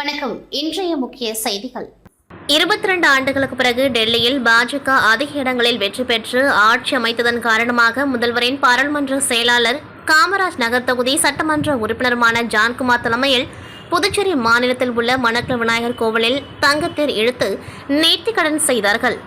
வணக்கம். இன்றைய முக்கிய செய்திகள். 22 ஆண்டுகளுக்கு பிறகு டெல்லியில் பாஜக அதிக இடங்களில் வெற்றி பெற்று ஆட்சி அமைத்ததன் காரணமாக முதல்வரின் பாராளுமன்ற செயலாளர், காமராஜ் நகர் தொகுதி சட்டமன்ற உறுப்பினருமான ஜான்குமார் தலைமையில் புதுச்சேரி மாநிலத்தில் உள்ள மணக்கல் விநாயகர் கோவிலில் தங்கத்தேர் இழுத்து நேர்த்திக்கடன் செய்தார்கள்.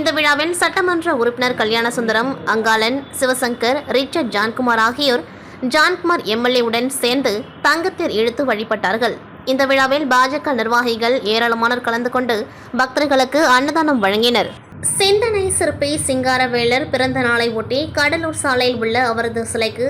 இந்த விழாவில் சட்டமன்ற உறுப்பினர் கல்யாணசுந்தரம், அங்காளன், சிவசங்கர், ரிச்சர்ட் ஜான்குமார் ஆகியோர் ஜான்குமார் எம்எல்ஏ உடன் சேர்ந்து தங்கத்தேர் இழுத்து வழிபட்டார்கள். இந்த விழாவில் பாஜக நிர்வாகிகள் ஏராளமானோர் கலந்து கொண்டு பக்தர்களுக்கு அன்னதானம் வழங்கினர். சிந்தனை சிற்பி சிங்காரவேலர் பிறந்த நாளை ஒட்டி கடலூர் சாலையில் உள்ள அவரது சிலைக்கு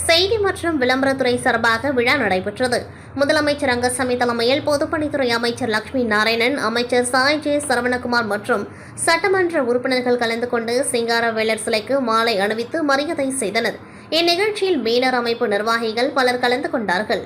செய்தி மற்றும் விளம்பரத்துறை சார்பாக விழா நடைபெற்றது. முதலமைச்சர் ரங்கசாமி தலைமையில் பொதுப்பணித்துறை அமைச்சர் லட்சுமி நாராயணன், அமைச்சர் சாய் ஜே சரவணகுமார் மற்றும் சட்டமன்ற உறுப்பினர்கள் கலந்து கொண்டு சிங்காரவேலர் சிலைக்கு மாலை அணிவித்து மரியாதை செய்தனர். இந்நிகழ்ச்சியில் மீனர் அமைப்பு நிர்வாகிகள் பலர் கலந்து கொண்டார்கள்.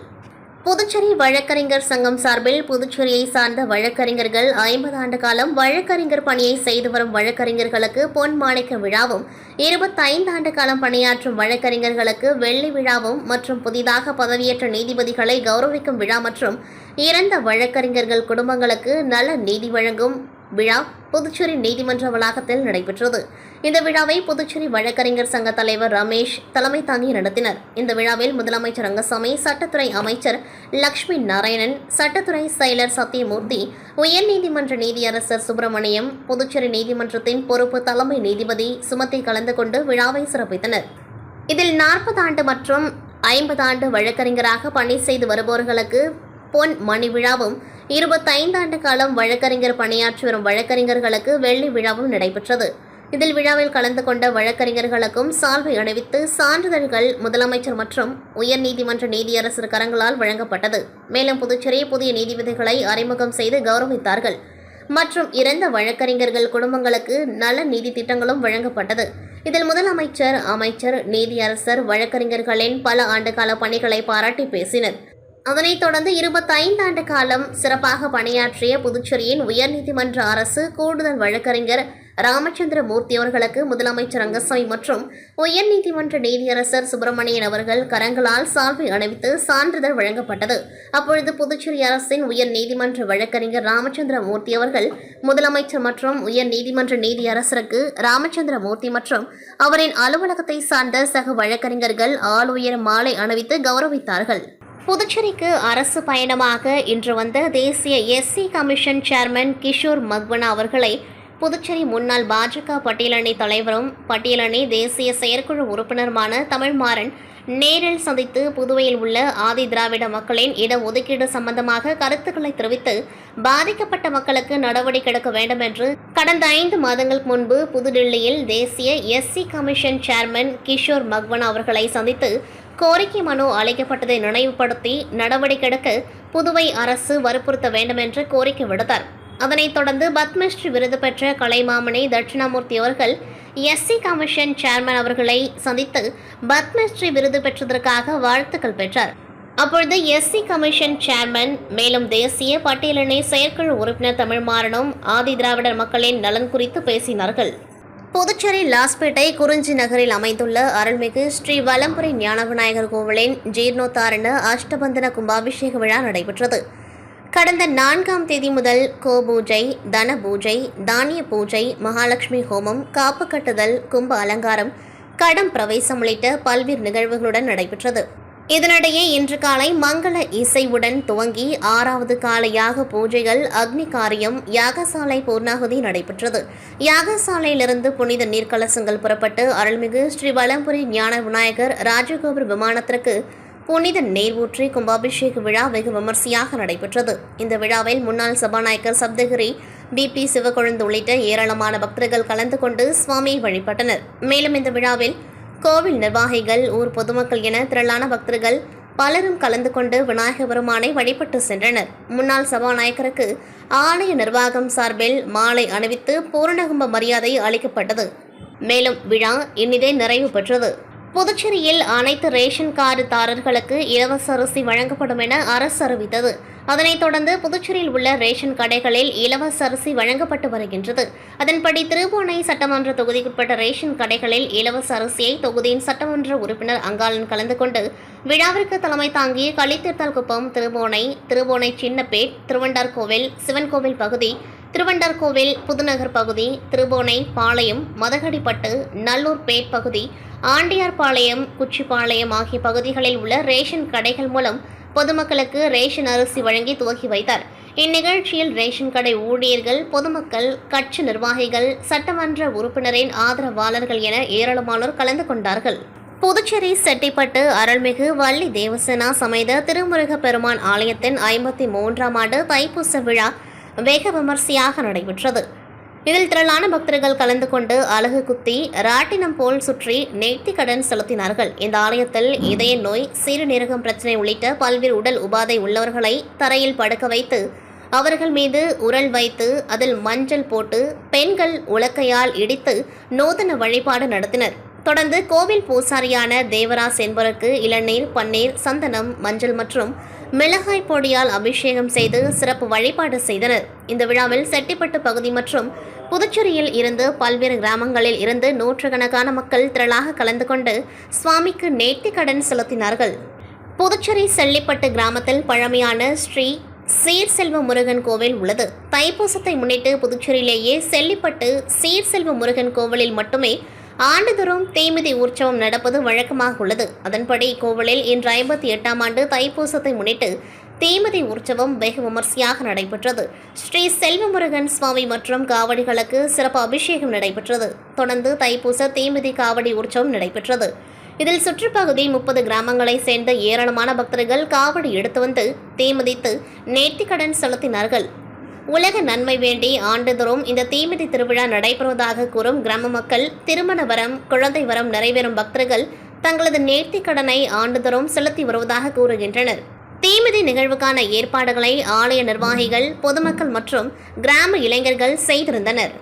புதுச்சேரி வழக்கறிஞர் சங்கம் சார்பில் புதுச்சேரியை சார்ந்த வழக்கறிஞர்கள் 50 ஆண்டு காலம் வழக்கறிஞர் பணியை செய்து வரும் வழக்கறிஞர்களுக்கு பொன் மாணிக்க விழாவும், 25 ஆண்டு காலம் பணியாற்றும் வழக்கறிஞர்களுக்கு வெள்ளி விழாவும் மற்றும் புதிதாக பதவியேற்ற நீதிபதிகளை கௌரவிக்கும் விழா மற்றும் இறந்த வழக்கறிஞர்கள் குடும்பங்களுக்கு நல நீதி வழங்கும் விழா புதுச்சேரி நீதிமன்ற வளாகத்தில் நடைபெற்றது. இந்த விழாவை புதுச்சேரி வழக்கறிஞர் சங்க தலைவர் ரமேஷ் தலைமை தாங்கி நடத்தினர். இந்த விழாவில் முதலமைச்சர் ரங்கசாமி, சட்டத்துறை அமைச்சர் லட்சுமி நாராயணன், சட்டத்துறை செயலர் சத்தியமூர்த்தி, உயர்நீதிமன்ற நீதியரசர் சுப்பிரமணியம், புதுச்சேரி நீதிமன்றத்தின் பொறுப்பு தலைமை நீதிபதி சுமதி கலந்து கொண்டு விழாவை சிறப்பித்தனர். இதில் 40 ஆண்டு மற்றும் 50 ஆண்டு வழக்கறிஞராக பணி செய்து வருபவர்களுக்கு பொன் மணி விழாவும், 25 ஆண்டு காலம் வழக்கறிஞர் பணியாற்றி வரும் வழக்கறிஞர்களுக்கு வெள்ளி விழாவும் நடைபெற்றது. இதில் விழாவில் கலந்து கொண்ட வழக்கறிஞர்களுக்கும் சால்வை அணிவித்து சான்றிதழ்கள் முதலமைச்சர் மற்றும் உயர்நீதிமன்ற நீதியரசர் கரங்களால் வழங்கப்பட்டது. மேலும் புதுச்சேரி புதிய நீதிபதிகளை அறிமுகம் செய்து கௌரவித்தார்கள் மற்றும் இறந்த வழக்கறிஞர்கள் குடும்பங்களுக்கு நல நீதி திட்டங்களும் வழங்கப்பட்டது. இதில் முதலமைச்சர், அமைச்சர், நீதியரசர் வழக்கறிஞர்களின் பல ஆண்டுகால பணிகளை பாராட்டி பேசினர். அதனைத் தொடர்ந்து 25 ஆண்டு காலம் சிறப்பாக பணியாற்றிய புதுச்சேரியின் உயர்நீதிமன்ற அரசு கூடுதல் வழக்கறிஞர் ராமச்சந்திர மூர்த்தி அவர்களுக்கு முதலமைச்சர் ரங்கசாமி மற்றும் உயர்நீதிமன்ற நீதியரசர் சுப்பிரமணியன் அவர்கள் கரங்களால் சால்வை அணிவித்து சான்றிதழ் வழங்கப்பட்டது. அப்பொழுது புதுச்சேரி அரசின் உயர் நீதிமன்ற வழக்கறிஞர் ராமச்சந்திர மூர்த்தி அவர்கள் முதலமைச்சர் மற்றும் உயர் நீதிமன்ற நீதியரசருக்கு ராமச்சந்திர மூர்த்தி மற்றும் அவரின் அலுவலகத்தை சார்ந்த சக வழக்கறிஞர்கள் ஆளுயர் மாலை அணிவித்து கௌரவித்தார்கள். புதுச்சேரிக்கு அரசு பயணமாக இன்று வந்த தேசிய எஸ்சி கமிஷன் சேர்மன் கிஷோர் மக்வனா அவர்களை புதுச்சேரி முன்னாள் பாஜக பட்டியலணி தலைவரும் பட்டியலணி தேசிய செயற்குழு உறுப்பினருமான தமிழ்மாறன் நேரில் சந்தித்து புதுவையில் உள்ள ஆதி திராவிட மக்களின் இடஒதுக்கீடு சம்பந்தமாக கருத்துக்களை தெரிவித்து பாதிக்கப்பட்ட மக்களுக்கு நடவடிக்கை எடுக்க வேண்டும் என்று கடந்த 5 மாதங்களுக்கு முன்பு புதுடில்லியில் தேசிய எஸ்சி கமிஷன் சேர்மன் கிஷோர் மக்வனா அவர்களை சந்தித்து கோரிக்கை மனு அளிக்கப்பட்டதை நினைவுபடுத்தி நடவடிக்கை எடுக்க புதுவை அரசு வற்புறுத்த வேண்டும் என்று கோரிக்கை விடுத்தார். அதனைத் தொடர்ந்து பத்மஸ்ரீ விருது பெற்ற கலைமாமணி தட்சிணாமூர்த்தி அவர்கள் எஸ்சி கமிஷன் சேர்மன் அவர்களை சந்தித்து பத்மஸ்ரீ விருது பெற்றதற்காக வாழ்த்துக்கள் பெற்றார். அப்பொழுது எஸ்சி கமிஷன் சேர்மன் மேலும் தேசிய பட்டியலணி செயற்குழு உறுப்பினர் தமிழ்மாறனும் ஆதி திராவிடர் மக்களின் நலன் குறித்து பேசினார்கள். புதுச்சேரி லாஸ்பேட்டை குறிஞ்சி நகரில் அமைந்துள்ள அருள்மிகு ஸ்ரீ வலம்புரி ஞான விநாயகர் கோவிலின் ஜீர்ணோத்தாரண அஷ்டபந்தன கும்பாபிஷேக விழா நடைபெற்றது. கடந்த 4ஆம் தேதி முதல் கோபூஜை, தன பூஜை, தானிய பூஜை, மகாலட்சுமி ஹோமம், காப்பு கட்டுதல், கும்ப அலங்காரம், கடம் பிரவேசம் உள்ளிட்ட பல்வேறு நிகழ்வுகளுடன் நடைபெற்றது. இதனிடையே இன்று காலை மங்கள இசையுடன் துவங்கி 6வது கால யாக பூஜைகள், அக்னி காரியம், யாகசாலை பூர்ணாகுதி நடைபெற்றது. யாகசாலையிலிருந்து புனித நீர்க்கலசங்கள் புறப்பட்டு அருள்மிகு ஸ்ரீ வலம்புரி ஞான விநாயகர் ராஜகோபுர விமானத்திற்கு புனித நீர் ஊற்றி கும்பாபிஷேக விழா வெகு விமர்சையாக நடைபெற்றது. இந்த விழாவில் முன்னாள் சபாநாயகர் சப்தகிரி, BP சிவக்கொழுந்து உள்ளிட்ட ஏராளமான பக்தர்கள் கலந்து கொண்டு சுவாமியை வழிபட்டனர். மேலும் இந்த விழாவில் கோவில் நிர்வாகிகள், ஊர் பொதுமக்கள் என திரளான பக்தர்கள் பலரும் கலந்து கொண்டு விநாயக பெருமானை வழிபட்டு சென்றனர். முன்னாள் சபாநாயகருக்கு ஆலய நிர்வாகம் சார்பில் மாலை அணிவித்து பூரணகும்ப மரியாதை அளிக்கப்பட்டது. மேலும் விழா இனிதே நிறைவு பெற்றது. புதுச்சேரியில் அனைத்து ரேஷன் கார்டுதாரர்களுக்கு இலவச அரிசி வழங்கப்படும் என அரசு அறிவித்தது. அதனைத் தொடர்ந்து புதுச்சேரியில் உள்ள ரேஷன் கடைகளில் இலவச அரிசி வழங்கப்பட்டு வருகின்றது. அதன்படி திருபுவனை சட்டமன்ற தொகுதிக்குட்பட்ட ரேஷன் கடைகளில் இலவச அரிசியை தொகுதியின் சட்டமன்ற உறுப்பினர் அங்காளன் கலந்து கொண்டு விழாவிற்கு தலைமை தாங்கி களித்தீர்த்தால்குப்பம், திருபுவனை சின்னப்பேட், திருவண்டார்கோவில், சிவன்கோவில் பகுதி, திருவண்டார்கோவில், புதுநகர் பகுதி, திருபுவனை பாளையம், மதகடிப்பட்டு, நல்லூர்பேட் பகுதி, ஆண்டியார்பாளையம், குச்சிப்பாளையம் ஆகிய பகுதிகளில் உள்ள ரேஷன் கடைகள் மூலம் பொதுமக்களுக்கு ரேஷன் அரிசி வழங்கி துவக்கி வைத்தார். இந்நிகழ்ச்சியில் ரேஷன் கடை ஊழியர்கள், பொதுமக்கள், கட்சி நிர்வாகிகள், சட்டமன்ற உறுப்பினரின் ஆதரவாளர்கள் என ஏராளமானோர் கலந்து கொண்டார்கள். புதுச்சேரி செட்டிப்பட்டு அருள்மிகு வள்ளி தேவசேனா சமேத திருமுருக பெருமான் ஆலயத்தின் 53ஆம் ஆண்டு தைப்பூச விழா வெகு விமர்சையாக நடைபெற்றது. இதில் திரளான பக்தர்கள் கலந்து கொண்டு அலகு குத்தி ராட்டினம் போல் சுற்றி நேர்த்தி கடன் செலுத்தினார்கள். இந்த ஆலயத்தில் இதய நோய், சிறுநீரகம் பிரச்சினை உள்ளிட்ட பல்வேறு உடல் உபாதை உள்ளவர்களை தரையில் படுக்க வைத்து அவர்கள் மீது உரல் வைத்து அதில் மஞ்சள் போட்டு பெண்கள் உலக்கையால் இடித்து நூதன வழிபாடு நடத்தினர். தொடர்ந்து கோவில் பூசாரியான தேவராஸ் என்பவருக்கு இளநீர், பன்னீர், சந்தனம், மஞ்சள் மற்றும் மிளகாய் பொடியால் அபிஷேகம் செய்து சிறப்பு வழிபாடு செய்தனர். இந்த விழாவில் செட்டிப்பட்டு பகுதி மற்றும் புதுச்சேரியில் இருந்து பல்வேறு கிராமங்களில் இருந்து நூற்றுக்கணக்கான மக்கள் திரளாக கலந்து கொண்டு சுவாமிக்கு நேர்த்தி கடன் செலுத்தினார்கள். புதுச்சேரி செல்லிப்பட்டு கிராமத்தில் பழமையான ஸ்ரீ சீர்செல்வ முருகன் கோவில் உள்ளது. தைப்பூசத்தை முன்னிட்டு புதுச்சேரியிலேயே செல்லிப்பட்டு சீர்செல்வ முருகன் கோவிலில் மட்டுமே ஆண்டுதோறும் தீமிதி உற்சவம் நடப்பது வழக்கமாக உள்ளது. அதன்படி கோவிலில் இன்று 58ஆம் ஆண்டு தைப்பூசத்தை முன்னிட்டு தீமிதி உற்சவம் வெகு விமர்சையாக நடைபெற்றது. ஸ்ரீ செல்வமுருகன் சுவாமி மற்றும் காவடிகளுக்கு சிறப்பு அபிஷேகம் நடைபெற்றது. தொடர்ந்து தைப்பூச தீமிதி காவடி உற்சவம் நடைபெற்றது. இதில் சுற்றுப்பகுதி 30 கிராமங்களை சேர்ந்த ஏராளமான பக்தர்கள் காவடி எடுத்து வந்து தீமிதித்து நேர்த்திக்கடன் செலுத்தினார்கள். உலக நன்மை வேண்டி ஆண்டுதோறும் இந்த தீமிதி திருவிழா நடைபெறுவதாக கூறும் கிராம மக்கள், திருமண வரம், குழந்தை வரம் நிறைவேறும் பக்தர்கள் தங்களது நேர்த்திக் கடனை ஆண்டுதோறும் செலுத்தி வருவதாக கூறுகின்றனர். தீமிதி நிகழ்வுக்கான ஏற்பாடுகளை ஆலய நிர்வாகிகள், பொதுமக்கள் மற்றும் கிராம இளைஞர்கள் செய்திருந்தனர்.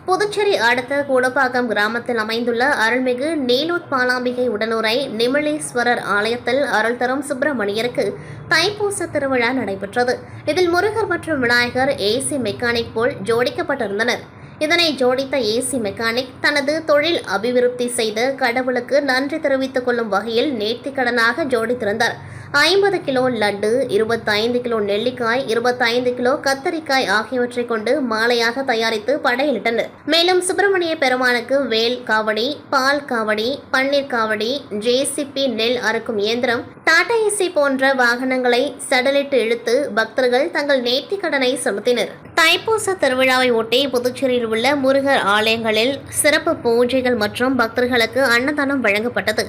புதுச்சேரி அடுத்த கூடப்பாக்கம் கிராமத்தில் அமைந்துள்ள அருள்மிகு நீலோத்பாலாம்பிகை உடனுரை நிமிழேஸ்வரர் ஆலயத்தில் அருள் தரும் சுப்பிரமணியருக்கு தைப்பூச திருவிழா நடைபெற்றது. இதில் முருகர் மற்றும் விநாயகர் ஏசி மெக்கானிக் போல் ஜோடிக்கப்பட்டிருந்தனர். இதனை ஜோடித்த ஏசி மெக்கானிக் தனது தொழில் அபிவிருத்தி செய்த கடவுளுக்கு நன்றி தெரிவித்துக் கொள்ளும் வகையில் நேர்த்திக்கடனாக ஜோடித்திருந்தார். 50 கிலோ லட்டு, 25 கிலோ நெல்லிக்காய், 25 கிலோ கத்தரிக்காய் ஆகியவற்றை கொண்டு மாலையாக தயாரித்து படையலிட்டனர். மேலும் சுப்பிரமணிய பெருமானுக்கு வேல் காவடி, பால் காவடி, பன்னீர் காவடி, ஜேசிபி நெல் அறுக்கும் இயந்திரம், டாடா ஏசி போன்ற வாகனங்களை சடலிட்டு இழுத்து பக்தர்கள் தங்கள் நேர்த்திக் கடனை செலுத்தினர். தைப்பூச திருவிழாவை ஒட்டி புதுச்சேரியில் உள்ள முருகர் ஆலயங்களில் சிறப்பு பூஜைகள் மற்றும் பக்தர்களுக்கு அன்னதானம் வழங்கப்பட்டது.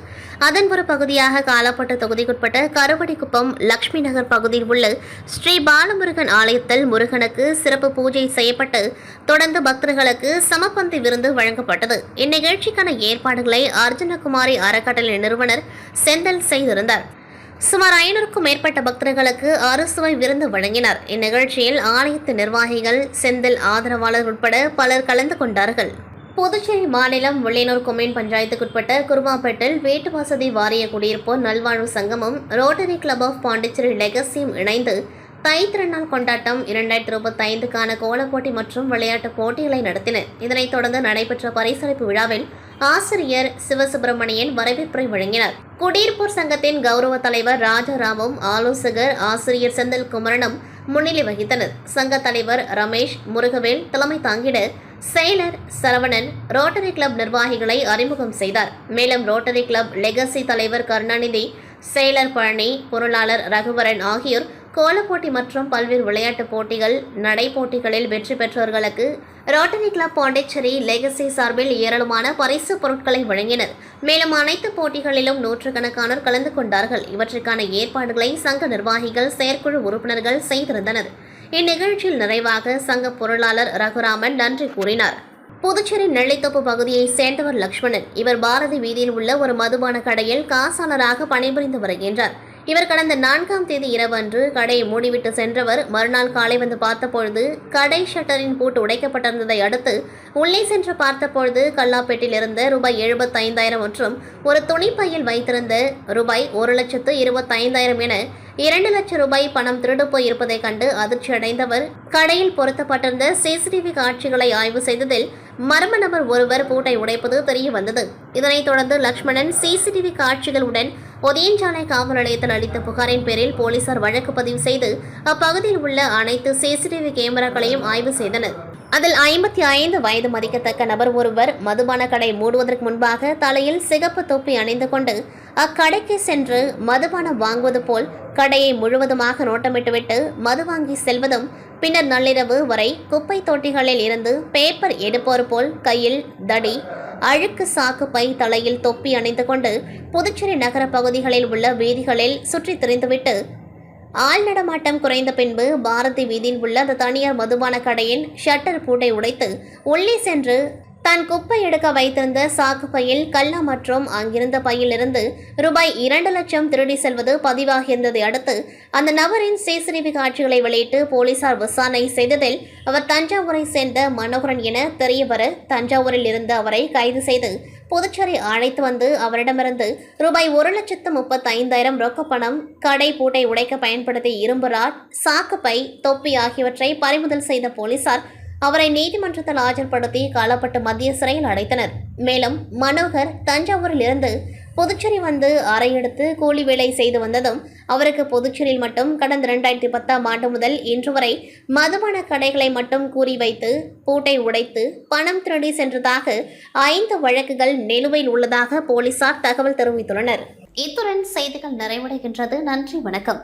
அதன் ஒரு பகுதியாக காலாப்பட்டு தொகுதிக்குட்பட்ட கருவடிக்குப்பம், லட்சுமி நகர் பகுதியில் உள்ள ஸ்ரீ பாலமுருகன் ஆலயத்தில் முருகனுக்கு சிறப்பு பூஜை செய்யப்பட்டு தொடர்ந்து பக்தர்களுக்கு சமபந்தி விருந்து வழங்கப்பட்டது. இந்நிகழ்ச்சிக்கான ஏற்பாடுகளை அர்ஜுனகுமாரி அறக்கட்டளை நிறுவனர் செந்தில் செய்திருந்தார். சுமார் 500க்கும் மேற்பட்ட பக்தர்களுக்கு அறுசுவை விருந்து வழங்கினார். இந்நிகழ்ச்சியில் ஆலயத்தின் நிர்வாகிகள், செந்தில் ஆதரவாளர் உட்பட பலர் கலந்து கொண்டார்கள். புதுச்சேரி மாநிலம் வில்லியனூர் கொம்யூன் பஞ்சாயத்துக்குட்பட்ட குருமாப்பேட்டில் வீட்டு வசதி வாரிய குடியிருப்போர் நல்வாழ்வு சங்கமும் ரோட்டரி கிளப் ஆஃப் பாண்டிச்சேரி லெகசியும் இணைந்து தை திருநாள் கொண்டாட்டம் 2025க்கான கோலப்போட்டி மற்றும் விளையாட்டுப் போட்டிகளை நடத்தின. இதனைத் தொடர்ந்து நடைபெற்ற பரிசளிப்பு விழாவில் ஆசிரியர் சிவசுப்பிரமணியன் வரவேற்புரை வழங்கினார். குடியிருப்போர் சங்கத்தின் கௌரவ தலைவர் ராஜாராமும் ஆலோசகர் ஆசிரியர் செந்தில் குமரனும் முன்னிலை வகித்தனர். சங்க தலைவர் ரமேஷ் முருகவேல் தலைமை தாங்கிட செயலர் சரவணன் ரோட்டரி கிளப் நிர்வாகிகளை அறிமுகம் செய்தார். மேலும் ரோட்டரி கிளப் லெகசி தலைவர் கருணாநிதி, செயலர் பழனி, பொருளாளர் ரகுவரன் ஆகியோர் கோலப்போட்டி மற்றும் பல்வேறு விளையாட்டுப் போட்டிகள், நடைப்போட்டிகளில் வெற்றி பெற்றவர்களுக்கு ரோட்டரி கிளப் பாண்டிச்சேரி லெகசி சார்பில் ஏராளமான பரிசு பொருட்களை வழங்கினர். மேலும் அனைத்து போட்டிகளிலும் நூற்றுக்கணக்கானோர் கலந்து கொண்டார்கள். இவற்றுக்கான ஏற்பாடுகளை சங்க நிர்வாகிகள், செயற்குழு உறுப்பினர்கள் செய்திருந்தனர். இந்நிகழ்ச்சியில் நிறைவாக சங்க பொருளாளர் ரகுராமன் நன்றி கூறினார். புதுச்சேரி நெல்லித்தோப்பு பகுதியைச் சேர்ந்தவர் லட்சுமணன். இவர் பாரதி வீதியில் உள்ள ஒரு மதுபான கடையில் காசாளராக பணிபுரிந்து வருகின்றார். இவர் கடந்த 4ஆம் தேதி இரவு அன்று கடையை மூடிவிட்டு சென்றவர் மறுநாள் காலை வந்து பார்த்தபொழுது கடை ஷட்டரின் பூட்டு உடைக்கப்பட்டிருந்ததை அடுத்து உள்ளே சென்று பார்த்தபொழுது கல்லாப்பேட்டில் இருந்த ரூபாய் 75,000 மற்றும் ஒரு துணிப்பையில் வைத்திருந்த ரூபாய் 1,25,000 என 2 லட்சம் ரூபாய் பணம் திருடு போய் இருப்பதை கண்டு அதிர்ச்சி அடைந்தவர் கடையில் பொருத்தப்பட்டிருந்த சிசிடிவி காட்சிகளை ஆய்வு செய்ததில் மர்ம நபர் ஒருவர் பூட்டை உடைப்பது தெரிய வந்தது. இதனைத் தொடர்ந்து லட்சுமணன் சிசிடிவி காட்சிகளுடன் ஒதியஞ்சாலை காவல் நிலையத்தில் அளித்த புகாரின் பேரில் போலீசார் வழக்கு பதிவு செய்து அப்பகுதியில் உள்ள அனைத்து சிசிடிவி கேமராக்களையும் ஆய்வு செய்தனர். அதில் 55 வயது மதிக்கத்தக்க நபர் ஒருவர் மதுபான கடை மூடுவதற்கு முன்பாக தலையில் சிகப்பு தொப்பி அணிந்து கொண்டு அக்கடைக்கு சென்று மதுபானம் வாங்குவது போல் கடையை முழுவதுமாக நோட்டமிட்டுவிட்டு மது வாங்கி செல்வதும், பின்னர் நள்ளிரவு வரை குப்பை தொட்டிகளில் இருந்து பேப்பர் எடுப்போர் போல் கையில் தடி, அழுக்கு சாக்கு பை, தலையில் தொப்பி அணிந்து கொண்டு புதுச்சேரி நகர பகுதிகளில் உள்ள வீதிகளில் சுற்றித் திரிந்துவிட்டு ஆள் நடமாட்டம் குறைந்த பின்பு பாரதி வீதியில் உள்ள அந்த தனியார் மதுபான கடையின் ஷட்டர் பூட்டை உடைத்து உள்ளே சென்று தான் குப்பை எடுக்க வைத்திருந்த சாக்கு பையில் கல்லா மற்றும் அங்கிருந்த பையிலிருந்து ரூபாய் 2 லட்சம் திருடி செல்வது பதிவாகியிருந்ததை அடுத்து அந்த நபரின் சிசிடிவி காட்சிகளை வெளியிட்டு போலீசார் விசாரணை செய்ததில் அவர் தஞ்சாவூரை சேர்ந்த மனோகரன் என தெரியவர தஞ்சாவூரில் இருந்து அவரை கைது செய்து புதுச்சேரி அழைத்து வந்து அவரிடமிருந்து ரூபாய் 1,35,000 ரொக்க பணம், கடை பூட்டை உடைக்க பயன்படுத்திய இரும்பு ராட், சாக்குப்பை, தொப்பி ஆகியவற்றை பறிமுதல் செய்த போலீசார் அவரை நீதிமன்றத்தில் ஆஜர்படுத்தி காலப்பட்டு மத்திய சிறையில் அடைத்தனர். மேலும் மனோகர் தஞ்சாவூரில் இருந்து புதுச்சேரி வந்து அறையெடுத்து கூலி வேலை செய்து வந்ததும் அவருக்கு புதுச்சேரியில் மட்டும் கடந்த 2010ஆம் ஆண்டு முதல் இன்று வரை மதுபான கடைகளை மட்டும் கூறி வைத்து பூட்டை உடைத்து பணம் திருடி சென்றதாக 5 வழக்குகள் நிலுவையில் உள்ளதாக போலீசார் தகவல் தெரிவித்துள்ளனர். இத்துடன் செய்திகள் நிறைவடைகின்றது. நன்றி, வணக்கம்.